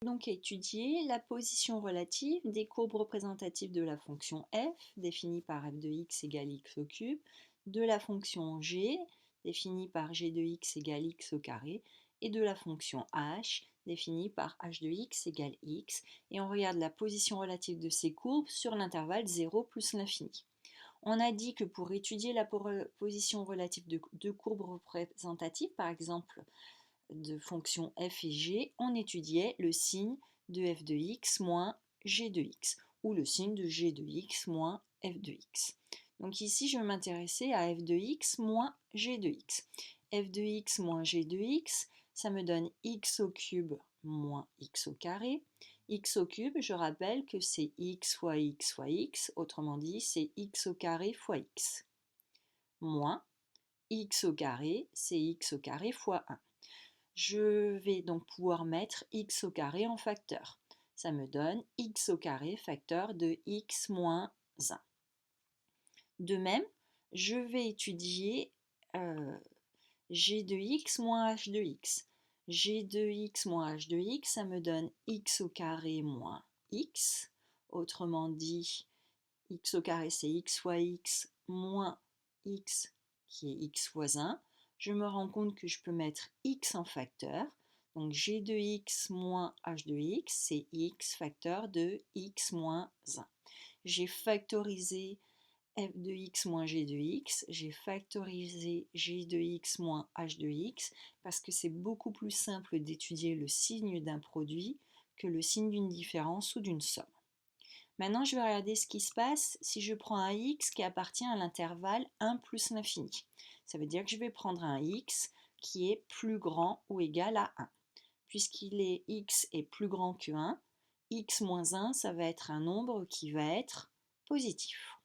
donc étudier la position relative des courbes représentatives de la fonction f, définie par f de x égale x au cube, de la fonction g, définie par g de x égale x au carré, et de la fonction h, définie par h de x égale x, et on regarde la position relative de ces courbes sur l'intervalle 0 plus l'infini. On a dit que pour étudier la position relative de deux courbes représentatives, par exemple de fonctions f et g, on étudiait le signe de f de x moins g de x, ou le signe de g de x moins f de x. Donc ici, je vais m'intéresser à f de x moins g de x. f de x moins g de x, ça me donne x au cube moins x au carré. X au cube, je rappelle que c'est x fois x fois x, autrement dit, c'est x au carré fois x. Moins x au carré, c'est x au carré fois 1. Je vais donc pouvoir mettre x au carré en facteur. Ça me donne x au carré facteur de x moins 1. De même, je vais étudier g de x moins h de x. g de x moins h de x, ça me donne x au carré moins x. Autrement dit, x au carré c'est x fois x moins x qui est x fois 1. Je me rends compte que je peux mettre x en facteur. Donc g de x moins h de x, c'est x facteur de x moins 1. J'ai factorisé f de x moins g de x, j'ai factorisé g de x moins h de x, parce que c'est beaucoup plus simple d'étudier le signe d'un produit que le signe d'une différence ou d'une somme. Maintenant, je vais regarder ce qui se passe si je prends un x qui appartient à l'intervalle 1 plus l'infini. Ça veut dire que je vais prendre un x qui est plus grand ou égal à 1. Puisqu'il est x est plus grand que 1, x moins 1, ça va être un nombre qui va être positif.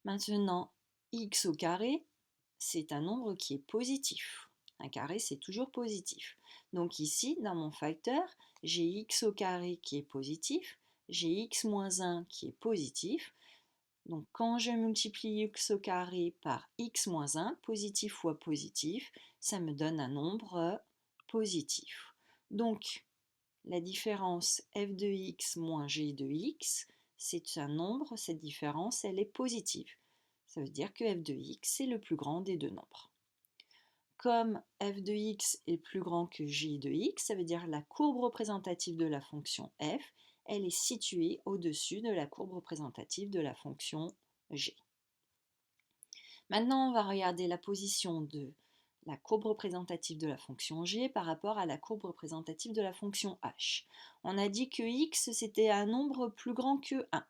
Maintenant, x au carré, c'est un nombre qui est positif. Un carré, c'est toujours positif. Donc ici, dans mon facteur, j'ai x au carré qui est positif, j'ai x moins 1 qui est positif. Donc quand je multiplie x au carré par x moins 1, positif fois positif, ça me donne un nombre positif. Donc la différence f de x moins g de x, c'est un nombre, cette différence, elle est positive. Ça veut dire que f de x, c'est le plus grand des deux nombres. Comme f de x est plus grand que g de x, ça veut dire que la courbe représentative de la fonction f, elle est située au-dessus de la courbe représentative de la fonction g. Maintenant, on va regarder la position de la courbe représentative de la fonction g par rapport à la courbe représentative de la fonction h. On a dit que x, c'était un nombre plus grand que 1.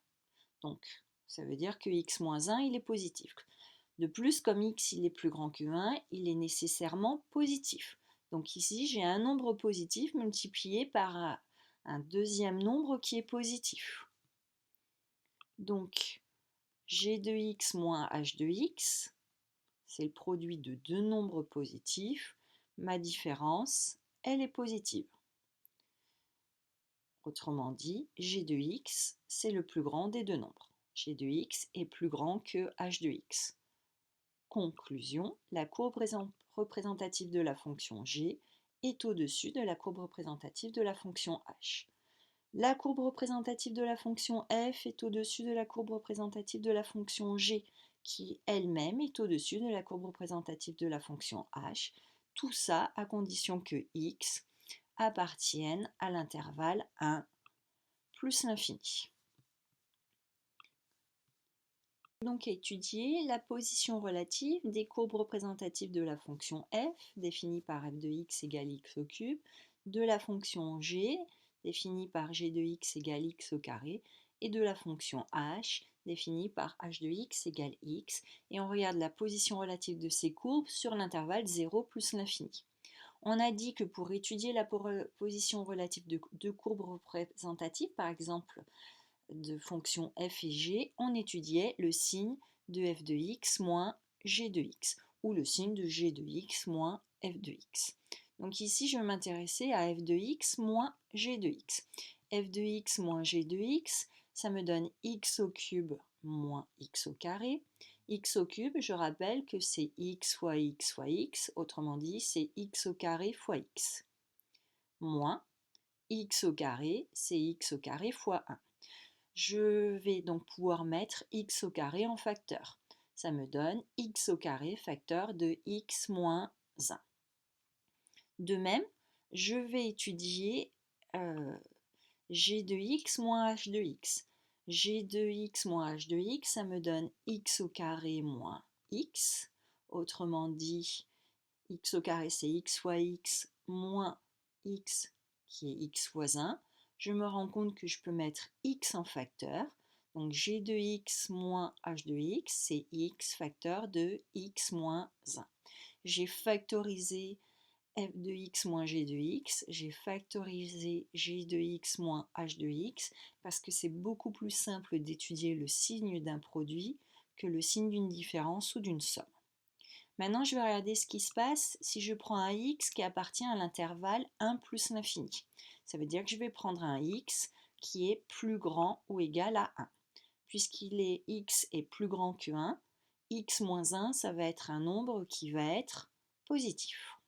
Donc, ça veut dire que x moins 1, il est positif. De plus, comme x il est plus grand que 1, il est nécessairement positif. Donc ici, j'ai un nombre positif multiplié par un deuxième nombre qui est positif. Donc, g de x moins h de x, c'est le produit de deux nombres positifs. Ma différence, elle est positive. Autrement dit, g de x, c'est le plus grand des deux nombres. G de x est plus grand que h de x. Conclusion, la courbe représentative de la fonction g est au-dessus de la courbe représentative de la fonction h. La courbe représentative de la fonction f est au-dessus de la courbe représentative de la fonction g, qui elle-même est au-dessus de la courbe représentative de la fonction h. Tout ça à condition que x appartienne à l'intervalle 1 plus l'infini. Donc étudier la position relative des courbes représentatives de la fonction f, définie par f de x égale x au cube, de la fonction g, définie par g de x égale x au carré, et de la fonction h, définie par h de x égale x, et on regarde la position relative de ces courbes sur l'intervalle 0 plus l'infini. On a dit que pour étudier la position relative de deux courbes représentatives, par exemple de fonctions f et g, on étudiait le signe de f de x moins g de x, ou le signe de g de x moins f de x. Donc ici, je vais m'intéresser à f de x moins g de x. f de x moins g de x, ça me donne x au cube moins x au carré. X au cube, je rappelle que c'est x fois x fois x, autrement dit, c'est x au carré fois x. Moins x au carré, c'est x au carré fois 1. Je vais donc pouvoir mettre x au carré en facteur. Ça me donne x au carré facteur de x moins 1. De même, je vais étudier g de x moins h de x. g de x moins h de x, ça me donne x au carré moins x. Autrement dit, x au carré, c'est x fois x moins x qui est x fois 1. Je me rends compte que je peux mettre x en facteur. Donc g de x moins h de x, c'est x facteur de x moins 1. J'ai factorisé f de x moins g de x, j'ai factorisé g de x moins h de x, parce que c'est beaucoup plus simple d'étudier le signe d'un produit que le signe d'une différence ou d'une somme. Maintenant, je vais regarder ce qui se passe si je prends un x qui appartient à l'intervalle 1 plus l'infini. Ça veut dire que je vais prendre un x qui est plus grand ou égal à 1. Puisqu'il est x est plus grand que 1, x moins 1, ça va être un nombre qui va être positif.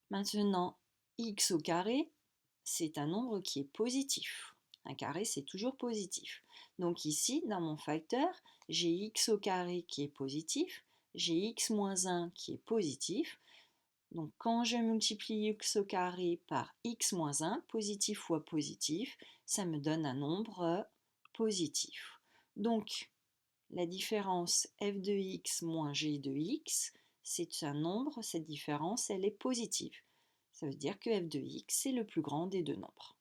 Maintenant, x au carré, c'est un nombre qui est positif. Un carré, c'est toujours positif. Donc ici, dans mon facteur, j'ai x au carré qui est positif, j'ai x moins 1 qui est positif. Donc quand je multiplie x au carré par x moins 1, positif fois positif, ça me donne un nombre positif. Donc la différence f de x moins g de x, c'est un nombre, cette différence, elle est positive. Ça veut dire que f de x, c'est le plus grand des deux nombres.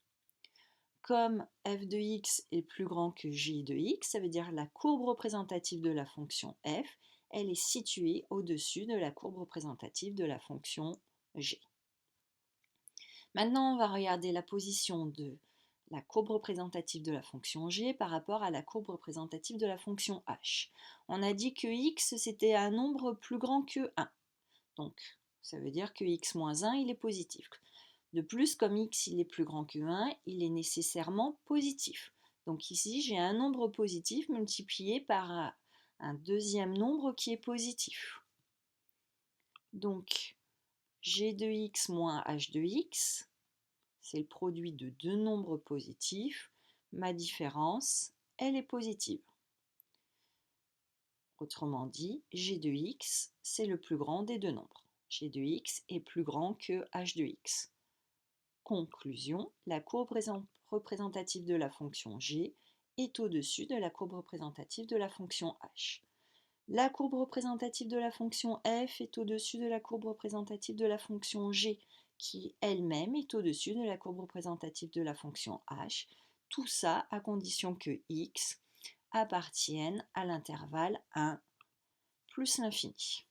Comme f de x est plus grand que g de x, ça veut dire que la courbe représentative de la fonction f, elle est située au-dessus de la courbe représentative de la fonction g. Maintenant, on va regarder la position de la courbe représentative de la fonction g par rapport à la courbe représentative de la fonction h. On a dit que x, c'était un nombre plus grand que 1. Donc, ça veut dire que x moins 1, il est positif. De plus, comme x il est plus grand que 1, il est nécessairement positif. Donc ici, j'ai un nombre positif multiplié par un deuxième nombre qui est positif. Donc, g de x moins h de x, c'est le produit de deux nombres positifs. Ma différence, elle est positive. Autrement dit, g de x, c'est le plus grand des deux nombres. G de x est plus grand que h de x. Conclusion, la courbe représentative de la fonction g est au-dessus de la courbe représentative de la fonction h. La courbe représentative de la fonction f est au-dessus de la courbe représentative de la fonction g, qui elle-même est au-dessus de la courbe représentative de la fonction h. Tout ça à condition que x appartienne à l'intervalle 1 plus l'infini.